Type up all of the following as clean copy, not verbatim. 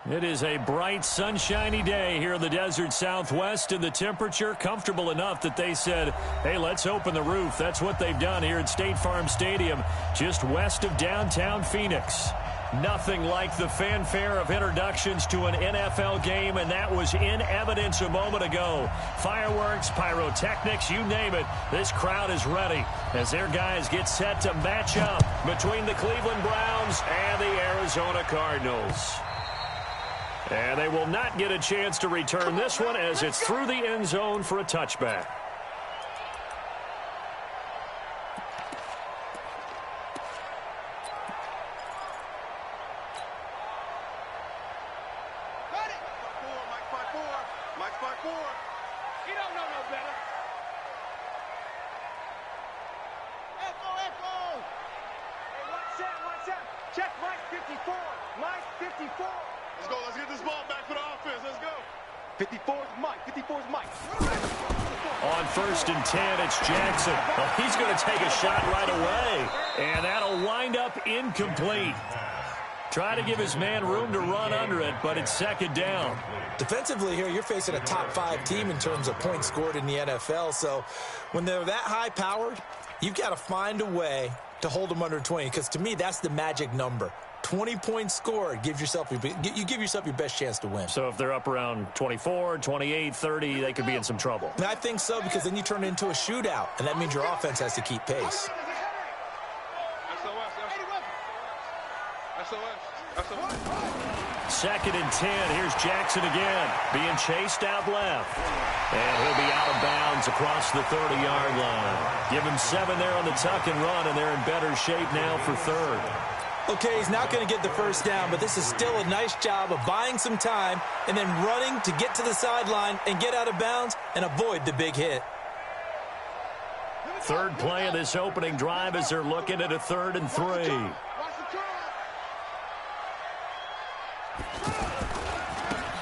It is a bright, sunshiny day here in the desert Southwest, and the temperature comfortable enough that they said, hey, let's open the roof. That's what they've done here at State Farm Stadium, just west of downtown Phoenix. Nothing like the fanfare of introductions to an NFL game, and that was in evidence a moment ago. Fireworks, pyrotechnics, you name it. This crowd is ready as their guys get set to match up between the Cleveland Browns and the Arizona Cardinals. And they will not get a chance to return this one as it's through the end zone for a touchback. Check Mike 54. Mike 54. Let's go. Let's get this ball back for the offense. Let's go. 54's Mike. 54's Mike. On 1st and 10, it's Jackson. Well, he's going to take a shot right away. And that'll wind up incomplete. Try to give his man room to run under it, but it's 2nd down. Defensively here, you're facing a top 5 team in terms of points scored in the NFL. So when they're that high-powered, you've got to find a way to hold them under 20, because to me, that's the magic number. 20 points scored, you give yourself your best chance to win. So if they're up around 24, 28, 30, they could be in some trouble. And I think so, because then you turn it into a shootout, and that means your offense has to keep pace. Second and 10. Here's Jackson again, being chased out left. And he'll be out of bounds across the 30-yard line. Give him 7 there on the tuck and run, and they're in better shape now for 3rd. Okay, he's not going to get the first down, but this is still a nice job of buying some time and then running to get to the sideline and get out of bounds and avoid the big hit. 3rd play of this opening drive as they're looking at a 3rd and 3.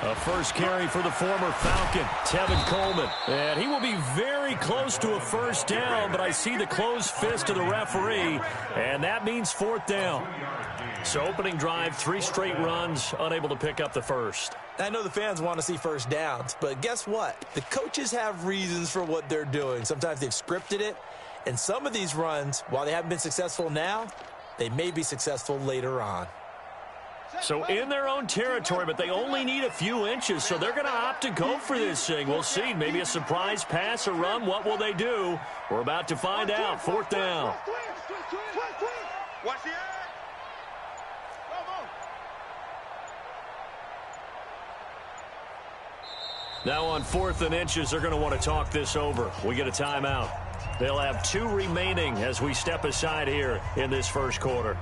A first carry for the former Falcon, Tevin Coleman. And he will be very close to a first down, but I see the closed fist of the referee, and that means 4th down. So opening drive, 3 straight runs, unable to pick up the first. I know the fans want to see first downs, but guess what? The coaches have reasons for what they're doing. Sometimes they've scripted it, and some of these runs, while they haven't been successful now, they may be successful later on. So in their own territory, but they only need a few inches, so they're going to opt to go for this thing. We'll see. Maybe a surprise pass or run. What will they do? We're about to find out. 4th down. Watch the eye. Now on 4th and inches, they're going to want to talk this over. We get a timeout. They'll have 2 remaining as we step aside here in this first quarter.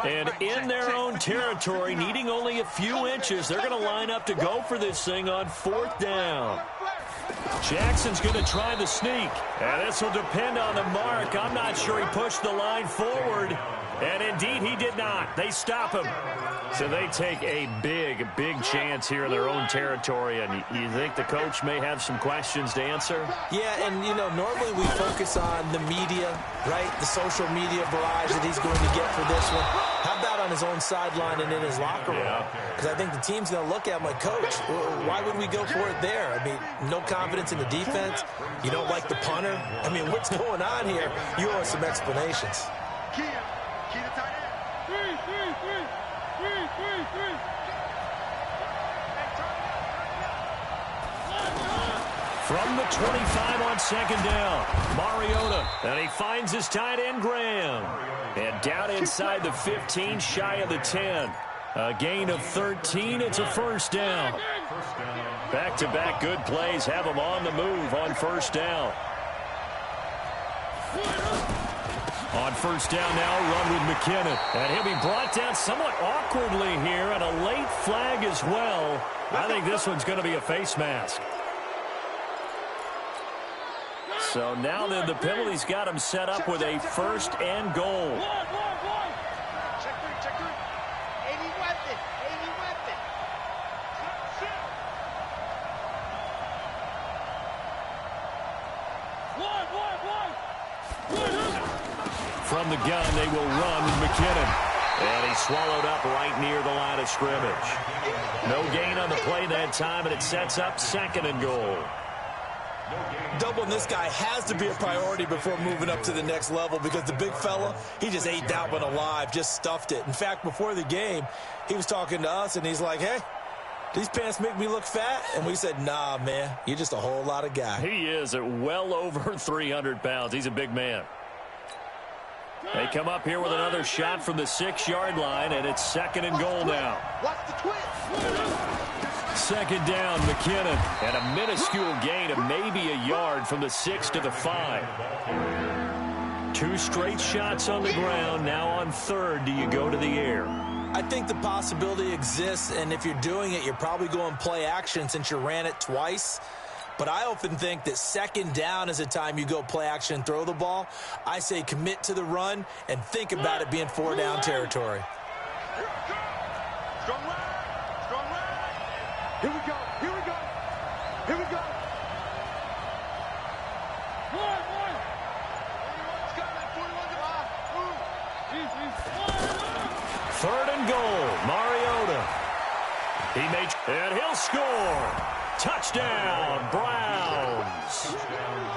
And in their own territory, needing only a few inches, they're going to line up to go for this thing on 4th down. Jackson's going to try the sneak. And this will depend on the mark. I'm not sure he pushed the line forward. And indeed, he did not. They stop him. So they take a big, big chance here in their own territory. And you think the coach may have some questions to answer? Yeah, and, you know, normally we focus on the media, right? The social media barrage that he's going to get for this one. How about on his own sideline and in his locker room? Because I think the team's going to look at him like, Coach, why would we go for it there? I mean, no confidence in the defense. You don't like the punter. I mean, what's going on here? You owe us some explanations. From the 25 on 2nd down, Mariota, and he finds his tight end, Graham. And down inside the 15, shy of the 10. A gain of 13, it's a first down. Back-to-back good plays have him on the move on 1st down. On 1st down now, run with McKinnon. And he'll be brought down somewhat awkwardly here, and a late flag as well. I think this one's going to be a face mask. So now then the penalty's got him set up with a first and goal. Check three. 80 weapon. From the gun, they will run McKinnon. And he's swallowed up right near the line of scrimmage. No gain on the play that time, and it sets up second and goal. Doubling this guy has to be a priority before moving up to the next level because the big fella, he just ate that one alive, just stuffed it. In fact, before the game, he was talking to us, and he's like, hey, these pants make me look fat? And we said, nah, man, you're just a whole lot of guy. He is at well over 300 pounds. He's a big man. They come up here with another shot from the 6-yard line, and it's second and goal now. Watch the twist. Second down, McKinnon, and a minuscule gain of maybe a yard from the 6 to the 5. 2 straight shots on the ground. Now on third, do you go to the air? I think the possibility exists, and if you're doing it, you're probably going play action since you ran it twice. But I often think that second down is a time you go play action and throw the ball. I say commit to the run and think about it being 4-down territory. Strong right. Here we go. Third and goal, Mariota. And he'll score. Touchdown, Browns.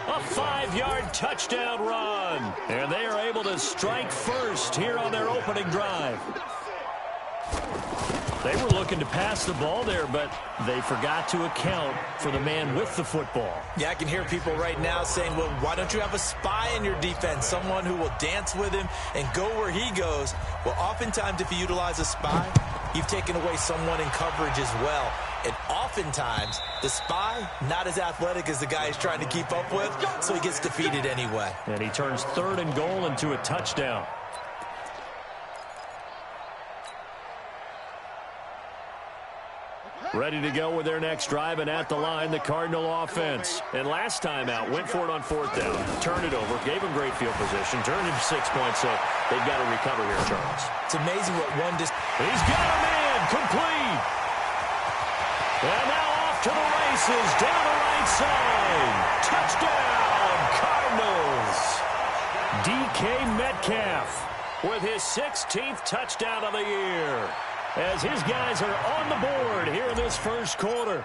A 5-yard touchdown run. And they are able to strike first here on their opening drive. They were looking to pass the ball there, but they forgot to account for the man with the football. Yeah, I can hear people right now saying, well, why don't you have a spy in your defense, someone who will dance with him and go where he goes? Well, oftentimes if you utilize a spy, you've taken away someone in coverage as well. And oftentimes, the spy, not as athletic as the guy he's trying to keep up with, so he gets defeated anyway. And he turns third and goal into a touchdown. Ready to go with their next drive, and at the line, the Cardinal offense. And last time out, went for it on fourth down, turned it over, gave them great field position, turned into 6 points, so they've got to recover here, Charles. It's amazing what one He's got a man, complete. And now off to the races, down the right side. Touchdown, Cardinals. DK Metcalf with his 16th touchdown of the year, as his guys are on the board here in this first quarter.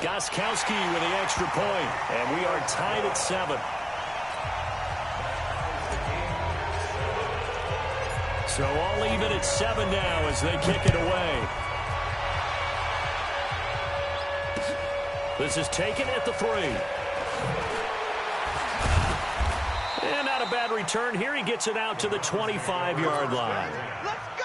Gostkowski with the extra point, and we are tied at 7. So all even at 7 now as they kick it away. This is taken at the 3. And not a bad return here. He gets it out to the 25-yard line. Let's go!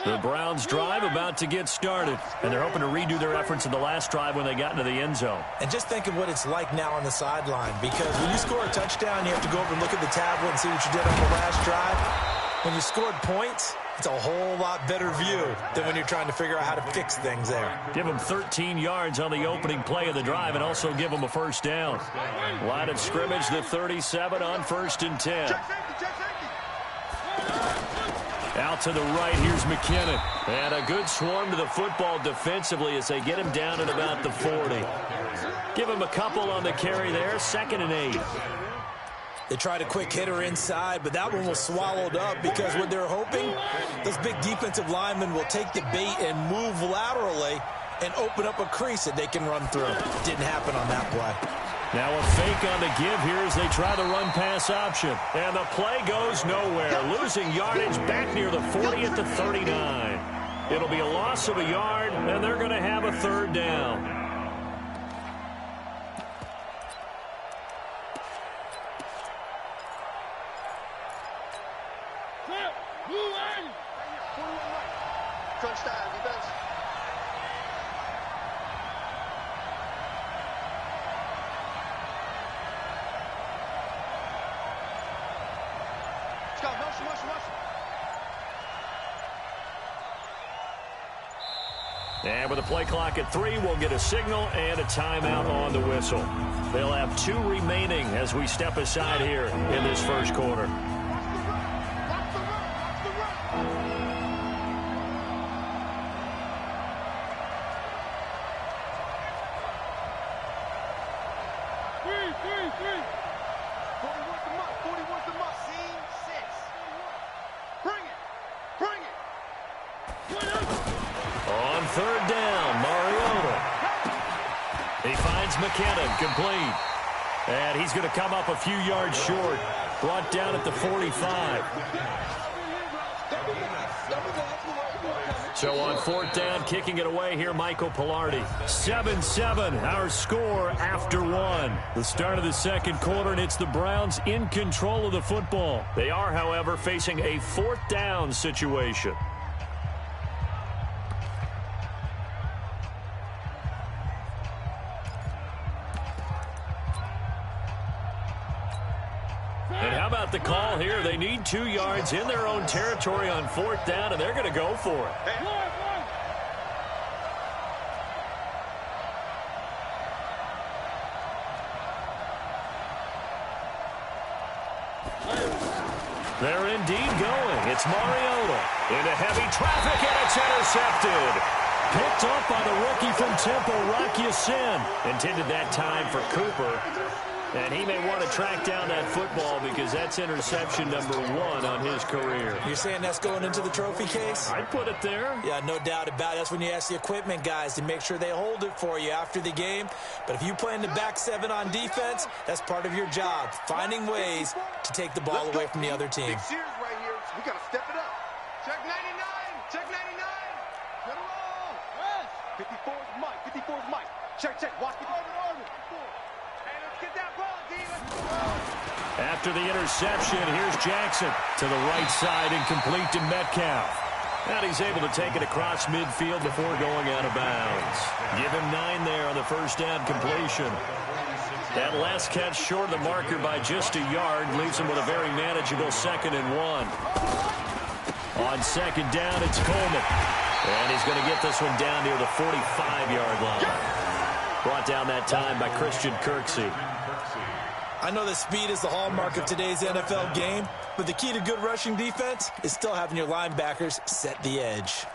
The Browns drive about to get started, and they're hoping to redo their efforts in the last drive when they got into the end zone. And just think of what it's like now on the sideline, because when you score a touchdown, you have to go over and look at the tablet and see what you did on the last drive. When you scored points, it's a whole lot better view than when you're trying to figure out how to fix things there. Give them 13 yards on the opening play of the drive and also give them a first down. Line of scrimmage, the 37 on 1st and 10. Out to the right, here's McKinnon. And a good swarm to the football defensively as they get him down at about the 40. Give him a couple on the carry there, 2nd and 8. They tried a quick hitter inside, but that one was swallowed up because what they're hoping, those big defensive linemen will take the bait and move laterally and open up a crease that they can run through. Didn't happen on that play. Now a fake on the give here as they try the run-pass option. And the play goes nowhere. Losing yardage back near the 40 at the 39. It'll be a loss of a yard, and they're going to have a 3rd down. Crunch time, defense. And with a play clock at 3, we'll get a signal and a timeout on the whistle. They'll have 2 remaining as we step aside here in this first quarter. On third down, Mariota. He finds McKinnon, complete. And he's going to come up a few yards short. Brought down at the 45. So on fourth down, kicking it away here, Michael Pilardi. 7-7, our score after 1. The start of the second quarter, and it's the Browns in control of the football. They are, however, facing a fourth down situation. And how about the call here? They need 2 yards in their own territory on fourth down, and they're going to go for it. They're indeed going. It's Mariota into heavy traffic, and it's intercepted. Picked off by the rookie from Temple, Rocky Sin. Intended that time for Cooper. And he may want to track down that football because that's interception number 1 on his career. You're saying that's going into the trophy case? I'd put it there. Yeah, no doubt about it. That's when you ask the equipment guys to make sure they hold it for you after the game. But if you play in the back 7 on defense, that's part of your job, finding ways to take the ball away from the other team. Big Sears right here. We got to step it up. Check 99. Check 99. Get along. Yes. 54's Mike. 54's Mike. Check. Watch the orbit. Get that ball, D. After the interception, here's Jackson to the right side and complete to Metcalf. And he's able to take it across midfield before going out of bounds. Give him 9 there on the first down completion. That last catch short of the marker by just a yard leaves him with a very manageable 2nd and 1. On second down, it's Coleman. And he's going to get this one down near the 45-yard line. Brought down that time by Christian Kirksey. I know that speed is the hallmark of today's NFL game, but the key to good rushing defense is still having your linebackers set the edge.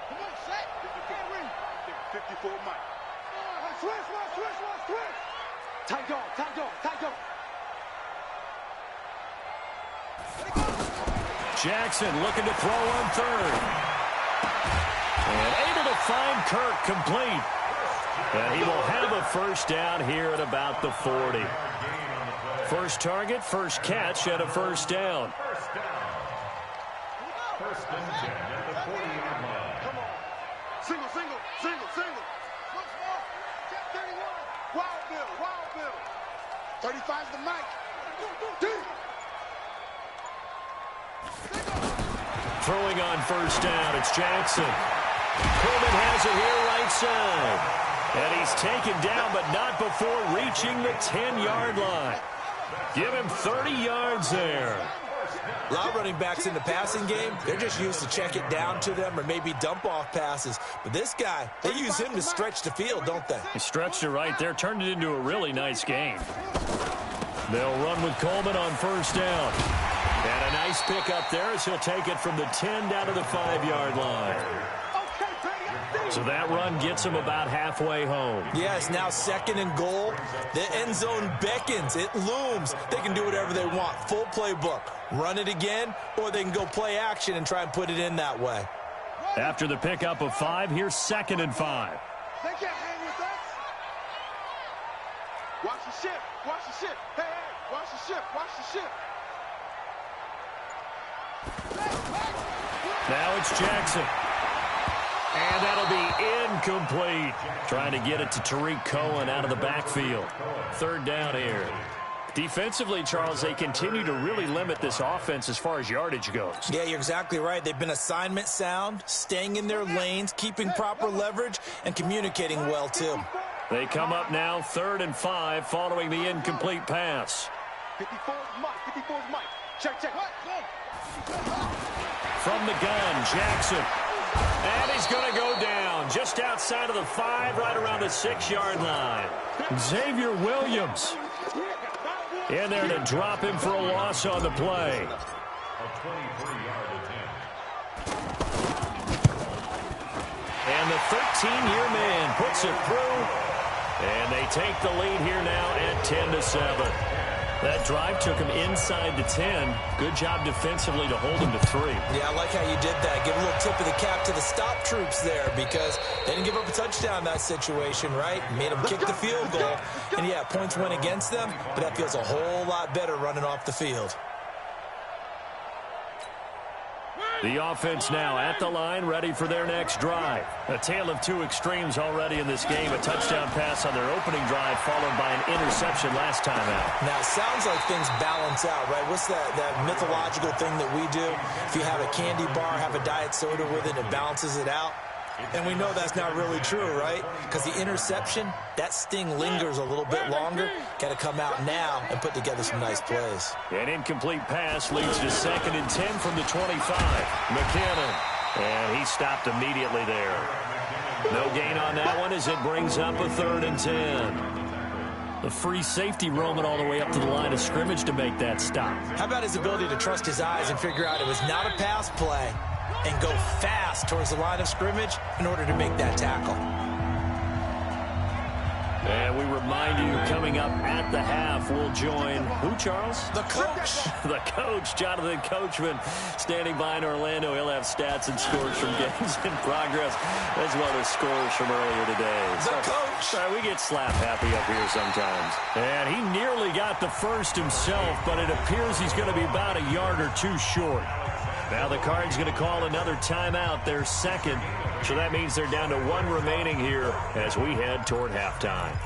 Come on, set. You can't read. 54 Mike. Switch. Tight dog. Jackson looking to throw on third. And able to find Kirk complete. And he will have a first down here at about the 40. First target, first catch, and a first down. First and 10 at the 40-yard line. Come on. Single. Once more. Check 31. Wild Bill. 35's the Mike. Throwing on first down, it's Jackson. Coleman has it here right side. And he's taken down, but not before reaching the 10-yard line. Give him 30 yards there. A lot of running backs in the passing game, they're just used to check it down to them or maybe dump off passes. But this guy, they use him to stretch the field, don't they? He stretched it right there, turned it into a really nice game. They'll run with Coleman on first down. And a nice pick up there as he'll take it from the 10 down to the 5-yard line. So that run gets him about halfway home. Yes, now 2nd and goal. The end zone beckons. It looms. They can do whatever they want. Full playbook. Run it again, or they can go play action and try and put it in that way. After the pickup of 5, here's 2nd and 5. They can't hang with us. Watch the ship. Hey, watch the ship. Now it's Jackson. And that'll be incomplete. Trying to get it to Tariq Cohen out of the backfield. Third down here. Defensively, Charles, they continue to really limit this offense as far as yardage goes. Yeah, you're exactly right. They've been assignment sound, staying in their lanes, keeping proper leverage, and communicating well, too. They come up now 3rd and 5 following the incomplete pass. 54's Mike. Check, check. From the gun, Jackson. And he's going to go down just outside of the 5, right around the 6-yard line. Xavier Williams in there to drop him for a loss on the play. A 23-yard attempt. And the 13-year man puts it through. And they take the lead here now at 10-7. That drive took him inside the 10. Good job defensively to hold him to 3. Yeah, I like how you did that. Give a little tip of the cap to the stop troops there because they didn't give up a touchdown in that situation, right? Made them kick the field goal. And, yeah, points went against them, but that feels a whole lot better running off the field. The offense now at the line, ready for their next drive. A tale of two extremes already in this game. A touchdown pass on their opening drive, followed by an interception last time out. Now, it sounds like things balance out, right? What's that mythological thing that we do? If you have a candy bar, have a diet soda with it, it balances it out. And we know that's not really true, right? Because the interception, that sting lingers a little bit longer. Got to come out now and put together some nice plays. An incomplete pass leads to 2nd and 10 from the 25. McKinnon. And he stopped immediately there. No gain on that one as it brings up a 3rd and 10. The free safety roaming all the way up to the line of scrimmage to make that stop. How about his ability to trust his eyes and figure out it was not a pass play and go fast towards the line of scrimmage in order to make that tackle. And we remind you, coming up at the half, we'll join who, Charles? The coach. The coach, Jonathan Coachman, standing by in Orlando. He'll have stats and scores from games in progress, as well as scores from earlier today. The coach. Sorry, we get slap happy up here sometimes. And he nearly got the first himself, but it appears he's going to be about a yard or two short. Now the Cards going to call another timeout, their 2nd. So that means they're down to 1 remaining here as we head toward halftime.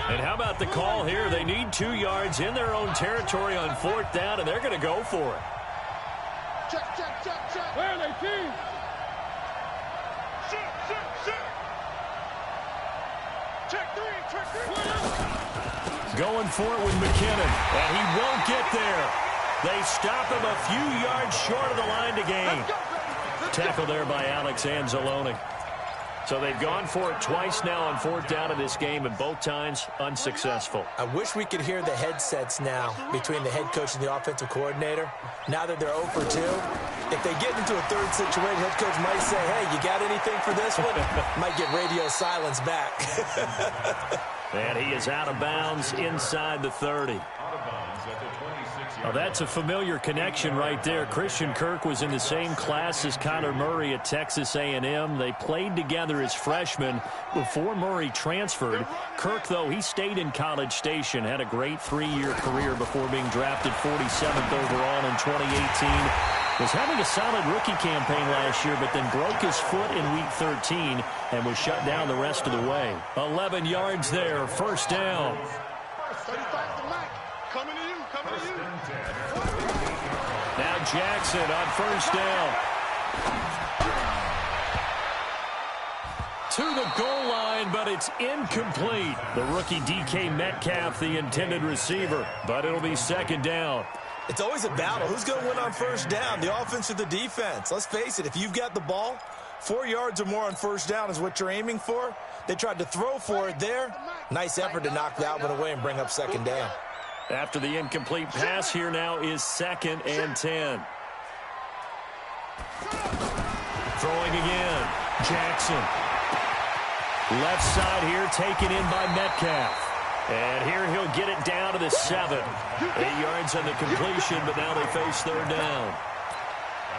And how about the call here? They need 2 yards in their own territory on 4th down, and they're going to go for it. Check, check, check, check. Where are they, team? Shoot, shoot, shoot. Check 3, check 3. Going for it with McKinnon, and he won't get there. They stop him a few yards short of the line to gain. Tackle there by Alex Anzalone. So they've gone for it twice now on 4th down in this game, and both times unsuccessful. I wish we could hear the headsets now between the head coach and the offensive coordinator. Now that they're 0 for 2, if they get into a 3rd situation, head coach might say, hey, you got anything for this one? Might get radio silence back. And he is out of bounds inside the 30. Well, that's a familiar connection right there. Christian Kirk was in the same class as Kyler Murray at Texas A&M. They played together as freshmen before Murray transferred. Kirk, though, he stayed in College Station, had a great 3-year career before being drafted 47th overall in 2018. Was having a solid rookie campaign last year, but then broke his foot in Week 13 and was shut down the rest of the way. 11 yards there, 1st down. 35 to Mike. Coming to you, coming to you. Now Jackson on 1st down. To the goal line, but it's incomplete. The rookie DK Metcalf, the intended receiver, but it'll be 2nd down. It's always a battle. Who's going to win on 1st down, the offense or the defense? Let's face it, if you've got the ball, 4 yards or more on 1st down is what you're aiming for. They tried to throw for it there. Nice effort to knock that one away and bring up 2nd down. After the incomplete pass, here now is 2nd and 10. Throwing again. Jackson. Left side here, taken in by Metcalf. And here he'll get it down to the 7. 8 yards on the completion, but now they face 3rd down.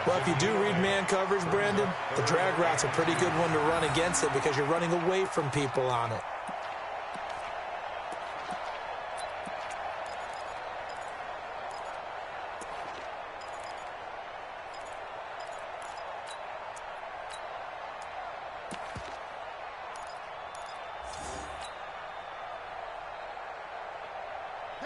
Well, if you do read man coverage, Brandon, the drag route's a pretty good one to run against it because you're running away from people on it.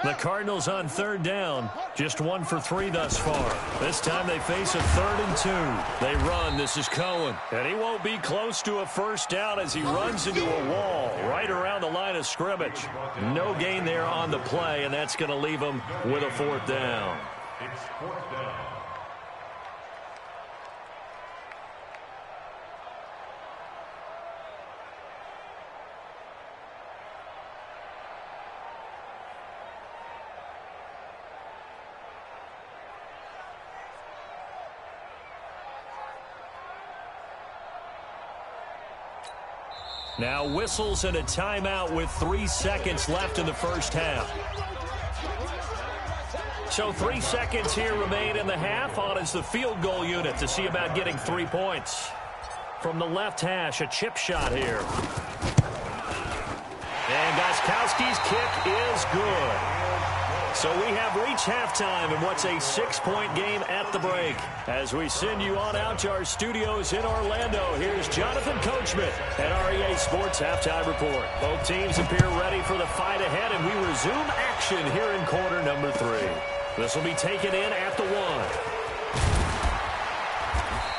The Cardinals on third down. Just 1 for 3 thus far. This time they face a 3rd and 2. They run. This is Cohen. And he won't be close to a first down as he runs into a wall right around the line of scrimmage. No gain there on the play, and that's going to leave him with a 4th down. It's 4th down. Now whistles and a timeout with 3 seconds left in the first half. So 3 seconds here remain in the half. On is the field goal unit to see about getting 3 points. From the left hash, a chip shot here. And Gostkowski's kick is good. So we have reached halftime in what's a 6-point game at the break. As we send you on out to our studios in Orlando, here's Jonathan Coachman at REA Sports Halftime Report. Both teams appear ready for the fight ahead, and we resume action here in quarter number 3. This will be taken in at the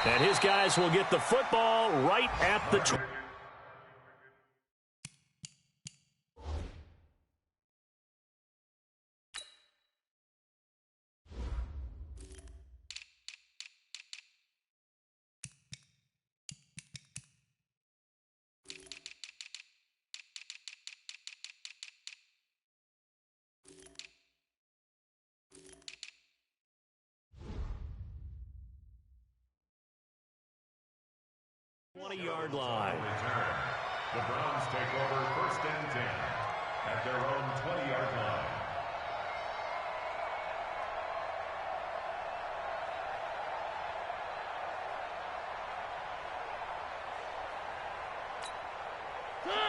1. And his guys will get the football right at the 20. Yard line. The Browns take over 1st and 10 at their own 20-yard line.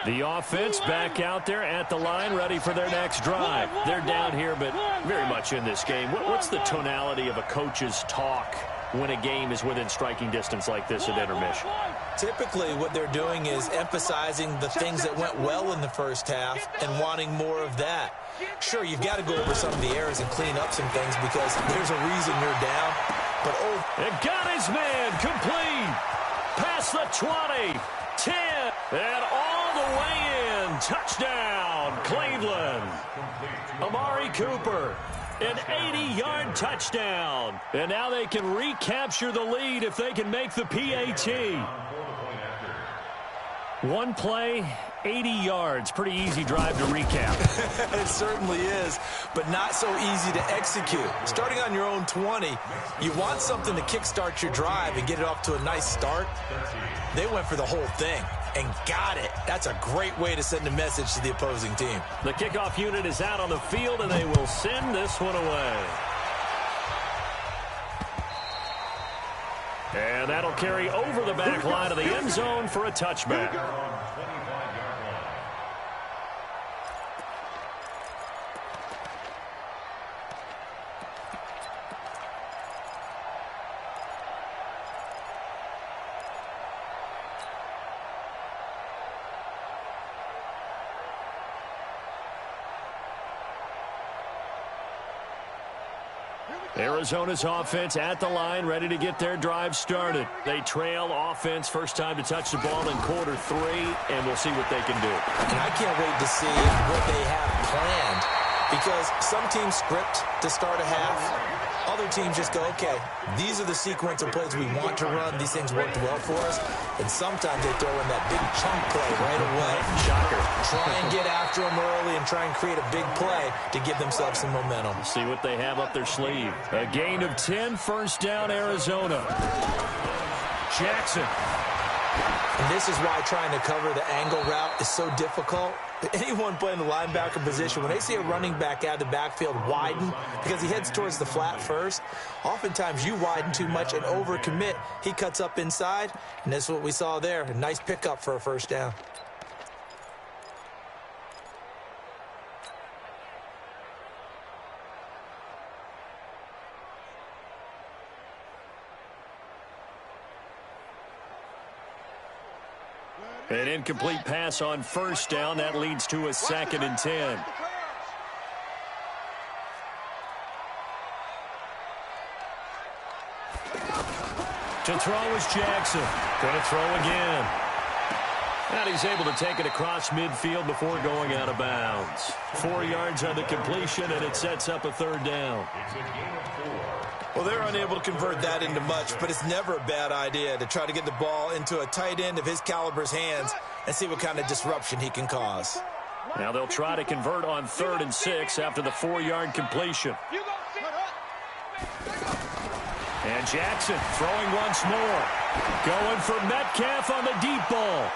The offense back out there at the line, ready for their next drive. They're down here, but very much in this game. What's the tonality of a coach's talk when a game is within striking distance like this at intermission? Typically, what they're doing is emphasizing the things that went well in the first half and wanting more of that. Sure, you've got to go over some of the errors and clean up some things because there's a reason you're down. But it got his man complete. Past the 20, 10, and all the way in. Touchdown, Cleveland. Amari Cooper. An 80-yard touchdown. And now they can recapture the lead if they can make the PAT. 1 play, 80 yards. Pretty easy drive to recap. It certainly is, but not so easy to execute. Starting on your own 20, you want something to kickstart your drive and get it off to a nice start. They went for the whole thing and got it. That's a great way to send a message to the opposing team. The kickoff unit is out on the field, and they will send this one away. And that'll carry over the back line of the end zone for a touchback. Arizona's offense at the line, ready to get their drive started. They trail offense, first time to touch the ball in quarter 3, and we'll see what they can do. And I can't wait to see what they have planned, because some teams script to start a half. Other teams just go, okay, these are the sequence of plays we want to run. These things worked well for us. And sometimes they throw in that big chunk play right away. Shocker. Try and get after them early and try and create a big play to give themselves some momentum. See what they have up their sleeve. A gain of 10, first down, Arizona. Jackson. And this is why trying to cover the angle route is so difficult. Anyone playing the linebacker position, when they see a running back out of the backfield widen because he heads towards the flat first, oftentimes you widen too much and overcommit. He cuts up inside, and that's what we saw there. A nice pickup for a first down. An incomplete pass on first down. That leads to a 2nd and 10. To throw is Jackson. Going to throw again. And he's able to take it across midfield before going out of bounds. 4 yards on the completion, and it sets up a third down. It's a gain of 4. Well, they're unable to convert that into much, but it's never a bad idea to try to get the ball into a tight end of his caliber's hands and see what kind of disruption he can cause. Now they'll try to convert on 3rd and 6 after the 4-yard completion. And Jackson throwing once more. Going for Metcalf on the deep ball.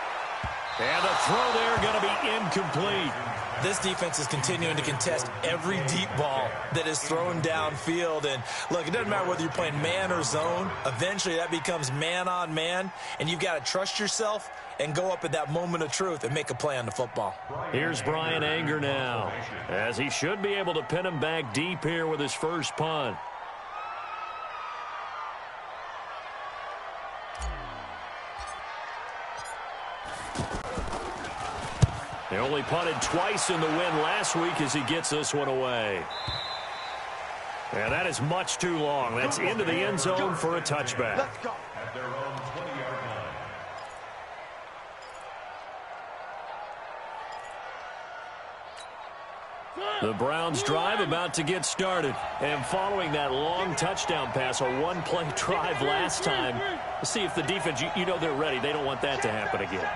And the throw there going to be incomplete. This defense is continuing to contest every deep ball that is thrown downfield. And, look, it doesn't matter whether you're playing man or zone. Eventually that becomes man on man, and you've got to trust yourself and go up at that moment of truth and make a play on the football. Here's Brian Anger now, as he should be able to pin him back deep here with his first punt. They only punted twice in the win last week as he gets this one away. And that is much too long. That's into the end zone for a touchback. At their own 20-yard line. The Browns drive about to get started. And following that long touchdown pass, a one-play drive last time, let's see if the defense, you know they're ready. They don't want that to happen again.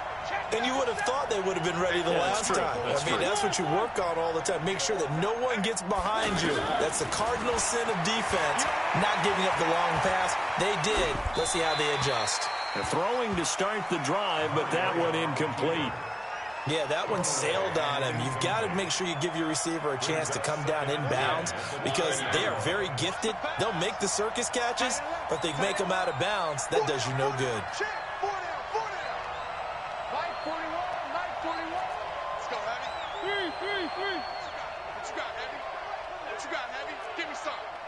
And you would have thought they would have been ready the last time. That's what you work on all the time. Make sure that no one gets behind you. That's the cardinal sin of defense, not giving up the long pass. They did. Let's see how they adjust. They're throwing to start the drive, but that one incomplete. Yeah, that one sailed on him. You've got to make sure you give your receiver a chance to come down inbounds because they are very gifted. They'll make the circus catches, but if they make them out of bounds, that does you no good.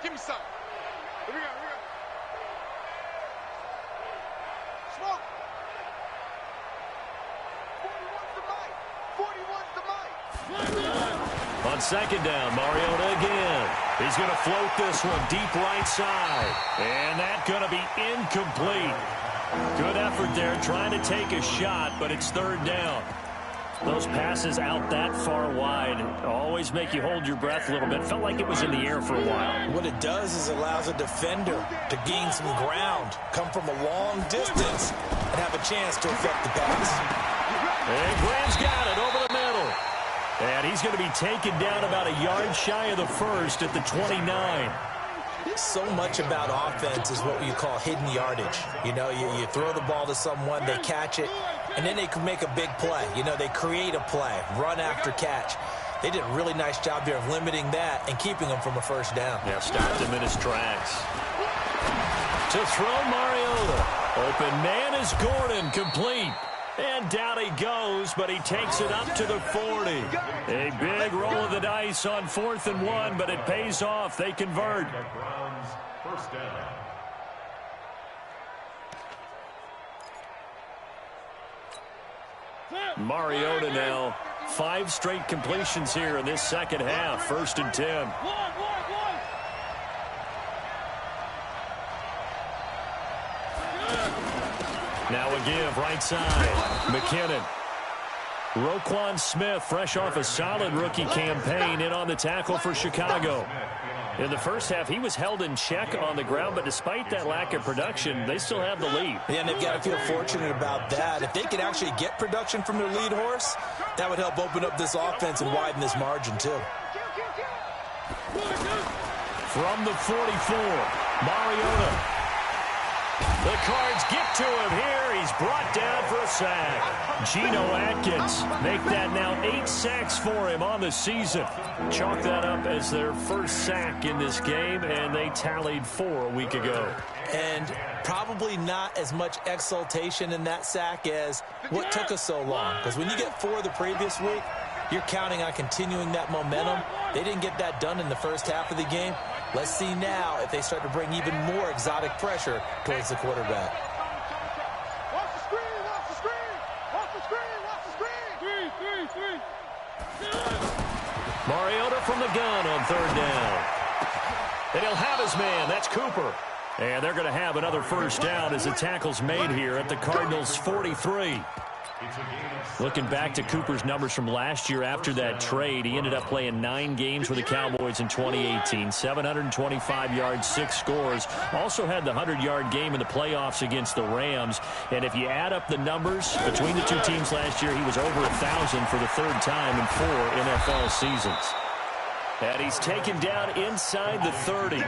Give me some. Here we go. Smoke. 41's the mic. On second down, Mariota again. He's going to float this one deep right side. And that's going to be incomplete. Good effort there trying to take a shot, but it's 3rd down. Those passes out that far wide always make you hold your breath a little bit. Felt like it was in the air for a while. What it does is allows a defender to gain some ground, come from a long distance, and have a chance to affect the pass. And Graham's got it over the middle. And he's going to be taken down about a yard shy of the first at the 29. So much about offense is what you call hidden yardage. You know, you throw the ball to someone, they catch it, and then they can make a big play. You know, they create a play, run after catch. They did a really nice job there of limiting that and keeping them from a first down. Yeah, stopped him in his tracks. To throw Mariota. Open man is Gordon, complete. And down he goes, but he takes it up to the 40. A big roll of the dice on 4th and 1, but it pays off. They convert. The Browns first down. Mariota now. 5 straight completions here in this second half. 1st and 10. Now a give right side. McKinnon. Roquan Smith, fresh off a solid rookie campaign, in on the tackle for Chicago. In the first half, he was held in check on the ground, but despite that lack of production, they still have the lead. Yeah, and they've got to feel fortunate about that. If they could actually get production from their lead horse, that would help open up this offense and widen this margin, too. From the 44, Mariota. The Cards get to him here. He's brought down for a sack. Geno Atkins make that now 8 sacks for him on the season. Chalk that up as their first sack in this game, and they tallied 4 a week ago. And probably not as much exultation in that sack as what took us so long. Because when you get 4 the previous week, you're counting on continuing that momentum. They didn't get that done in the first half of the game. Let's see now if they start to bring even more exotic pressure towards the quarterback. Watch the screen, watch the screen, watch the screen, watch the screen. Mariota from the gun on 3rd down. And he'll have his man. That's Cooper. And they're going to have another first down as the tackle's made here at the Cardinals' 43. Looking back to Cooper's numbers from last year after that trade, he ended up playing 9 games with the Cowboys in 2018. 725 yards, 6 scores. Also had the 100-yard game in the playoffs against the Rams. And if you add up the numbers between the two teams last year, he was over 1,000 for the 3rd time in 4 NFL seasons. And he's taken down inside the 30.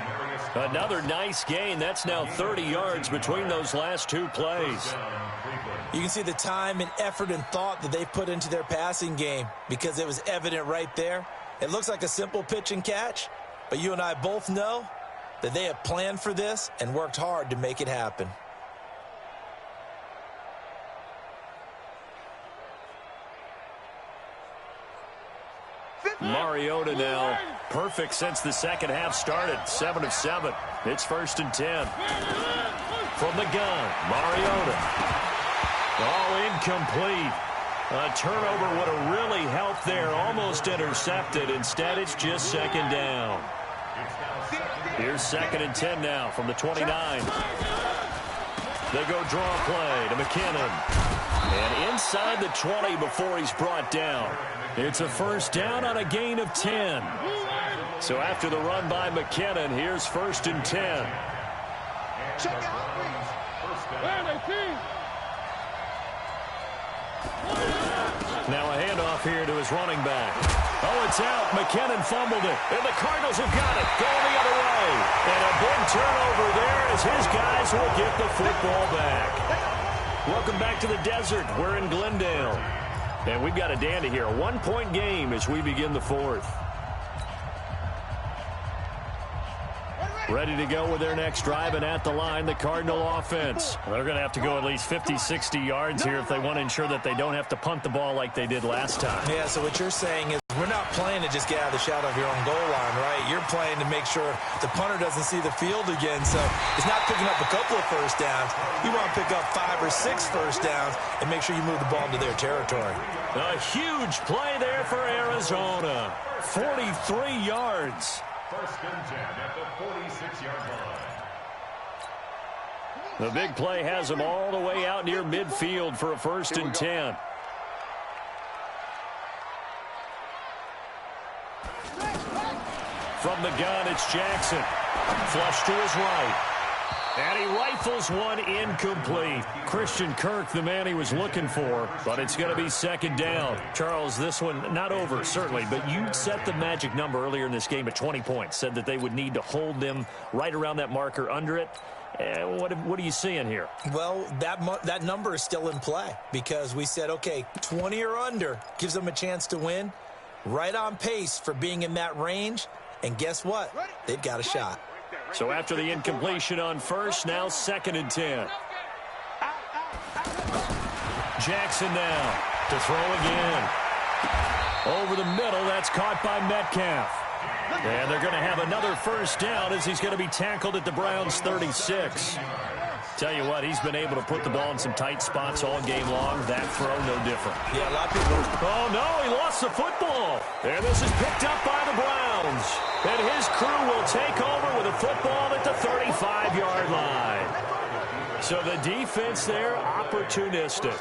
Another nice gain. That's now 30 yards between those last 2 plays. You can see the time and effort and thought that they put into their passing game because it was evident right there. It looks like a simple pitch and catch, but you and I both know that they have planned for this and worked hard to make it happen. Mariota now perfect since the second half started. 7 of 7. It's 1st and 10. From the gun, Mariota. All incomplete. A turnover would have really helped there. Almost intercepted. Instead, it's just 2nd down. Here's 2nd and 10 now from the 29. They go draw play to McKinnon. And inside the 20 before he's brought down. It's a first down on a gain of 10. So after the run by McKinnon, here's 1st and 10. Check out, Now a handoff here to his running back. Oh, it's out. McKinnon fumbled it. And the Cardinals have got it. Going the other way. And a big turnover there as his guys will get the football back. Welcome back to the desert. We're in Glendale. And we've got a dandy here. A 1-point game as we begin the 4th. Ready to go with their next drive, and at the line, the Cardinal offense. They're going to have to go at least 50, 60 yards here if they want to ensure that they don't have to punt the ball like they did last time. Yeah, so what you're saying is we're not playing to just get out of the shadow of your own goal line, right? You're playing to make sure the punter doesn't see the field again. So it's not picking up a couple of first downs. You want to pick up 5 or 6 first downs and make sure you move the ball into their territory. A huge play there for Arizona. 43 yards. 1st and 10 at the 46-yard line. The big play has them all the way out near midfield for a 1st and 10. From the gun, it's Jackson. Flush to his right. And he rifles one incomplete. Christian Kirk, the man he was looking for, but it's going to be 2nd down. Charles, this one not over, certainly, but you set the magic number earlier in this game at 20 points, said that they would need to hold them right around that marker under it. What are you seeing here? Well, that number is still in play because we said, okay, 20 or under gives them a chance to win. Right on pace for being in that range, and guess what? They've got a shot. So after the incompletion on 1st, now 2nd and 10. Jackson now to throw again. Over the middle, that's caught by Metcalf. And they're going to have another first down as he's going to be tackled at the Browns' 36. Tell you what, he's been able to put the ball in some tight spots all game long. That throw, no different. Yeah, a lot of people. Oh, no, he lost the football. And this is picked up by the Browns. And his crew will take over with a football at the 35-yard line. So the defense there, opportunistic.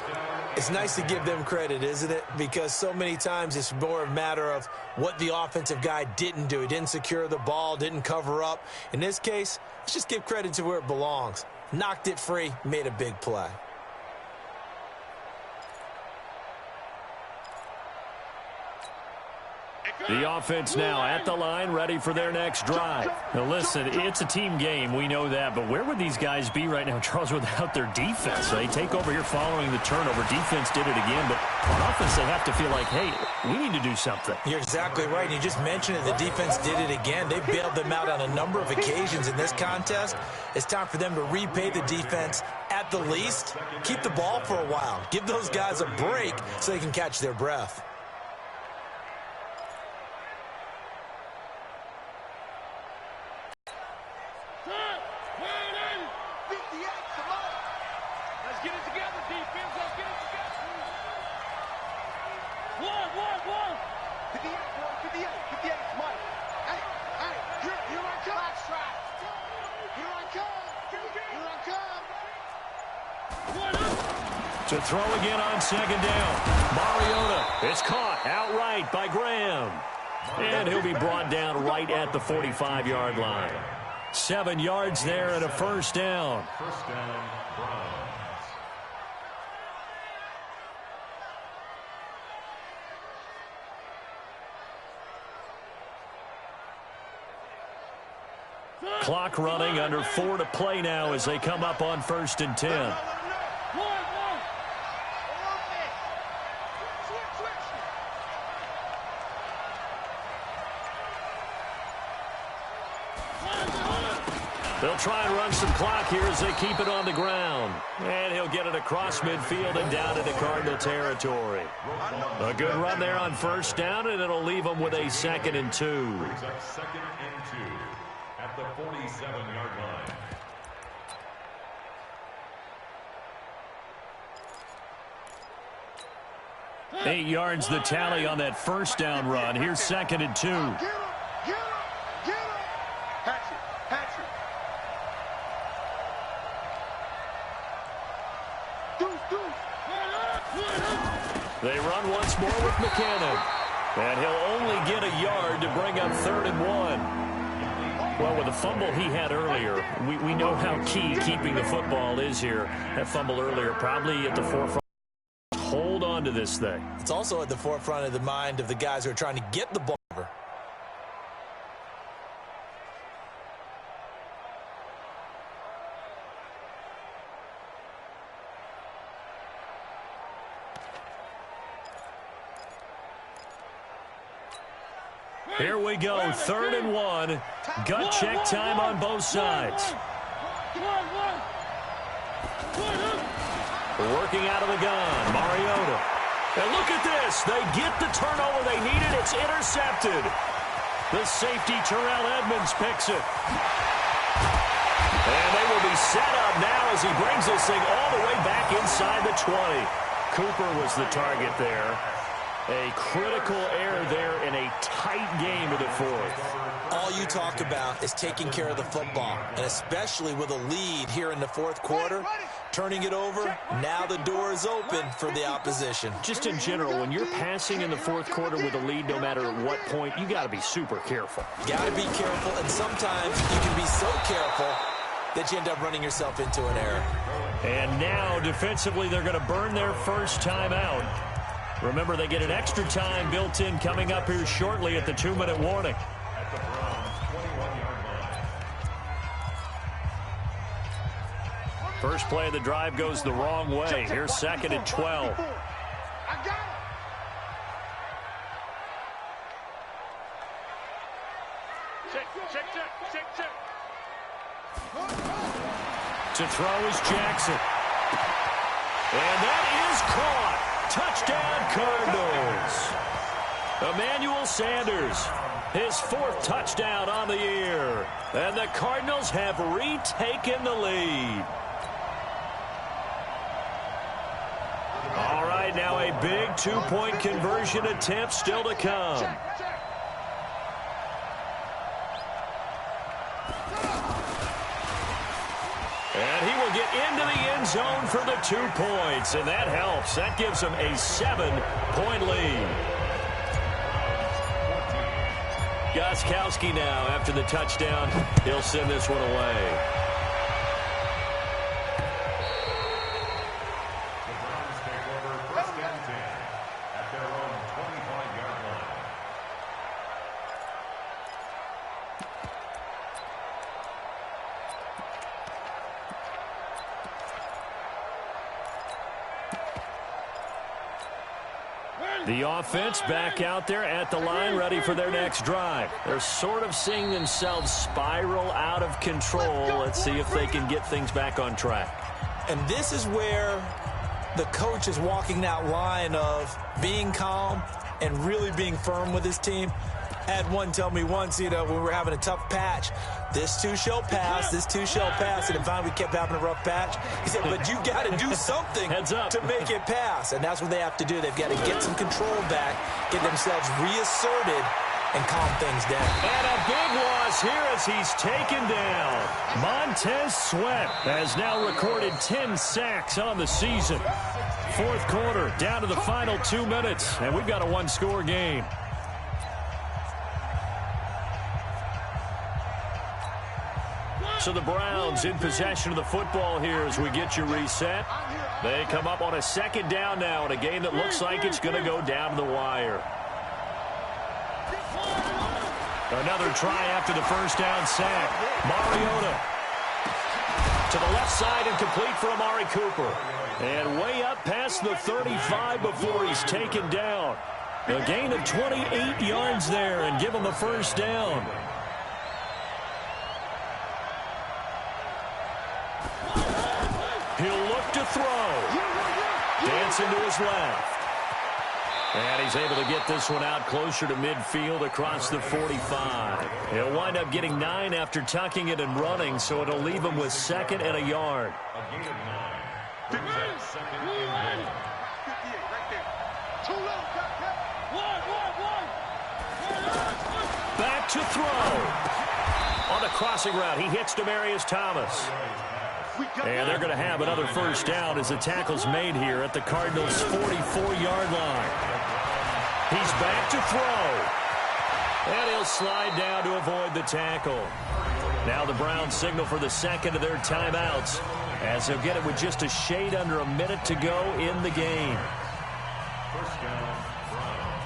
It's nice to give them credit, isn't it? Because so many times it's more a matter of what the offensive guy didn't do. He didn't secure the ball, didn't cover up. In this case, let's just give credit to where it belongs. Knocked it free, made a big play. The offense now at the line, ready for their next drive. Now listen, it's a team game, we know that, but where would these guys be right now, Charles, without their defense? They take over here following the turnover. Defense did it again, but on offense they have to feel like, hey, we need to do something. You're exactly right. You just mentioned it. The defense did it again. They bailed them out on a number of occasions in this contest. It's time for them to repay the defense at the least. Keep the ball for a while. Give those guys a break so they can catch their breath. Here I come. To throw again on second down. Mariota. It's caught outright by Graham. And he'll be brought down right at the 45-yard line. 7 yards there and a first down. First down, Browns. Clock running, under 4 to play now as they come up on 1st and 10. They'll try and run some clock here as they keep it on the ground. And he'll get it across midfield and down into Cardinal territory. A good run there on 1st down, and it'll leave them with a 2nd and 2. Brings up 2nd and 2 at the 47-yard line. Eight yards the tally on that 1st down run. Here's 2nd and 2. Get him! Hatchet! They run once more with McKinnon. And he'll only get a yard to bring up 3rd and 1. Well, with the fumble he had earlier, we know how key keeping the football is here. That fumble earlier probably at the forefront. Hold on to this thing. It's also at the forefront of the mind of the guys who are trying to get the ball over. Here we go, 3rd and 1. Gut check time on both sides. Working out of the gun, Mariota. And look at this. They get the turnover they needed. It's intercepted. The safety, Terrell Edmonds, picks it. And they will be set up now as he brings this thing all the way back inside the 20. Cooper was the target there. A critical error there in a tight game of the 4th. All you talk about is taking care of the football, and especially with a lead here in the 4th quarter, turning it over, now the door is open for the opposition. Just in general, when you're passing in the 4th quarter with a lead, no matter at what point, you got to be super careful. Got to be careful, and sometimes you can be so careful that you end up running yourself into an error. And now, defensively, they're going to burn their first time out. Remember, they get an extra time built in coming up here shortly at the 2-minute warning. At the Browns' 21-yard line. First play of the drive goes the wrong way. Here's 2nd and 12. I got it! Check. To throw is Jackson. And that is caught. Touchdown, Cardinals. Emmanuel Sanders, his 4th touchdown on the year. And the Cardinals have retaken the lead. All right, now a big 2-point conversion attempt still to come. And he will get into the end zone for the 2 points, and that helps. That gives him a 7-point lead. Gostkowski now, after the touchdown, he'll send this one away. The Browns take over 1st and 10 at their own 25-yard line. The offense back out there at the line, ready for their next drive. They're sort of seeing themselves spiral out of control. Let's see if they can get things back on track. And this is where the coach is walking that line of being calm and really being firm with his team. I had one tell me once, when we were having a tough patch, this too shall pass, this too shall pass. And finally we kept having a rough patch. He said, but you got to do something to make it pass. And that's what they have to do. They've got to get some control back, get themselves reasserted, and calm things down. And a big loss here as he's taken down. Montez Sweat has now recorded 10 sacks on the season. fourth quarter, down to the final 2 minutes, and we've got a one-score game. So the Browns in possession of the football here as we get you reset. They come up on a second down now in a game that looks like it's going to go down to the wire. Another try after the first down sack. Mariota to the left side and complete for Amari Cooper. And way up past the 35 before he's taken down. A gain of 28 yards there and give him a first down. He'll look to throw. Dancing to his left. And he's able to get this one out closer to midfield across the 45. He'll wind up getting 9 after tucking it and running, so it'll leave him with second and a yard. A gain of 9. Second and 58 right there. Too low. Back to throw. On the crossing route, he hits Demaryius Thomas. And they're going to have another first down as the tackle's made here at the Cardinals' 44-yard line. He's back to throw. And he'll slide down to avoid the tackle. Now the Browns signal for the second of their timeouts as they'll get it with just a shade under a minute to go in the game. First down, Browns.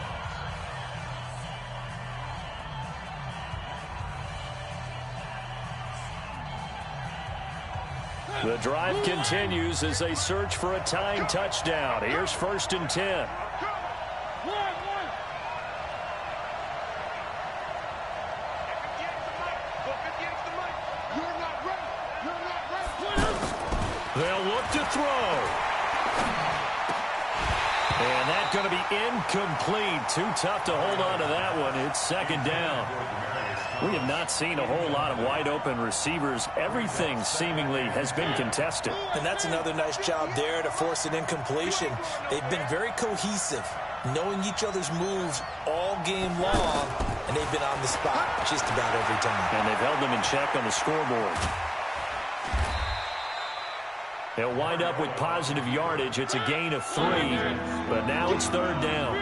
The drive continues as they search for a tying touchdown. Here's 1st and 10. They'll look to throw. And that's going to be incomplete. Too tough to hold on to that one. It's second down. We have not seen a whole lot of wide-open receivers. Everything seemingly has been contested. And that's another nice job there to force an incompletion. They've been very cohesive, knowing each other's moves all game long, and they've been on the spot just about every time. And they've held them in check on the scoreboard. They'll wind up with positive yardage. It's a gain of 3, but now it's third down.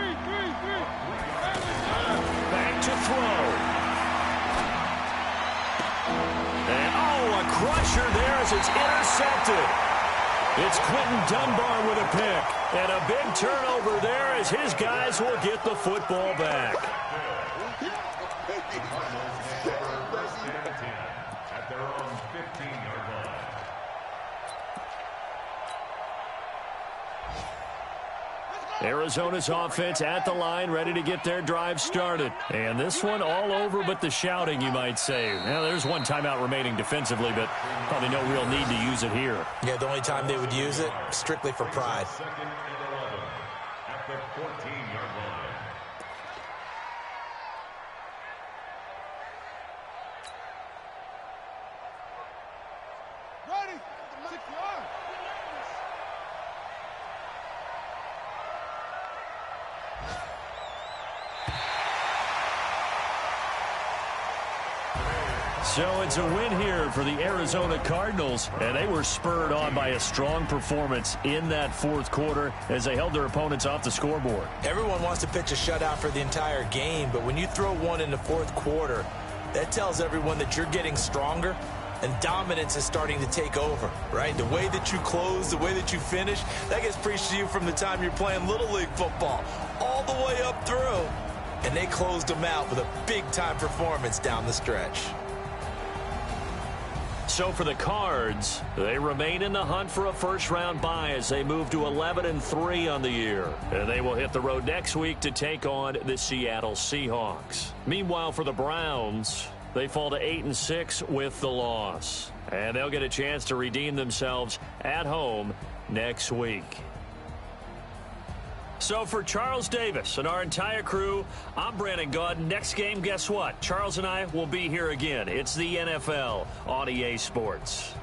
Back to throw. And, a crusher there as it's intercepted. It's Quentin Dunbar with a pick. And a big turnover there as his guys will get the football back. At their own 15-yard line. Arizona's offense at the line, ready to get their drive started. And this one all over but the shouting, you might say. Now, there's one timeout remaining defensively, but probably no real need to use it here. Yeah, the only time they would use it, strictly for pride. Second and 11 at the 14-yard line. Ready? 6 yards. So it's a win here for the Arizona Cardinals, and they were spurred on by a strong performance in that fourth quarter as they held their opponents off the scoreboard. Everyone wants to pitch a shutout for the entire game, but when you throw one in the fourth quarter, that tells everyone that you're getting stronger and dominance is starting to take over, right? The way that you close, the way that you finish, that gets preached to you from the time you're playing Little League football all the way up through. And they closed them out with a big-time performance down the stretch. So for the Cards, they remain in the hunt for a first-round bye as they move to 11-3 on the year. And they will hit the road next week to take on the Seattle Seahawks. Meanwhile, for the Browns, they fall to 8-6 with the loss. And they'll get a chance to redeem themselves at home next week. So for Charles Davis and our entire crew, I'm Brandon Gaudin. Next game, guess what? Charles and I will be here again. It's the NFL on EA Sports.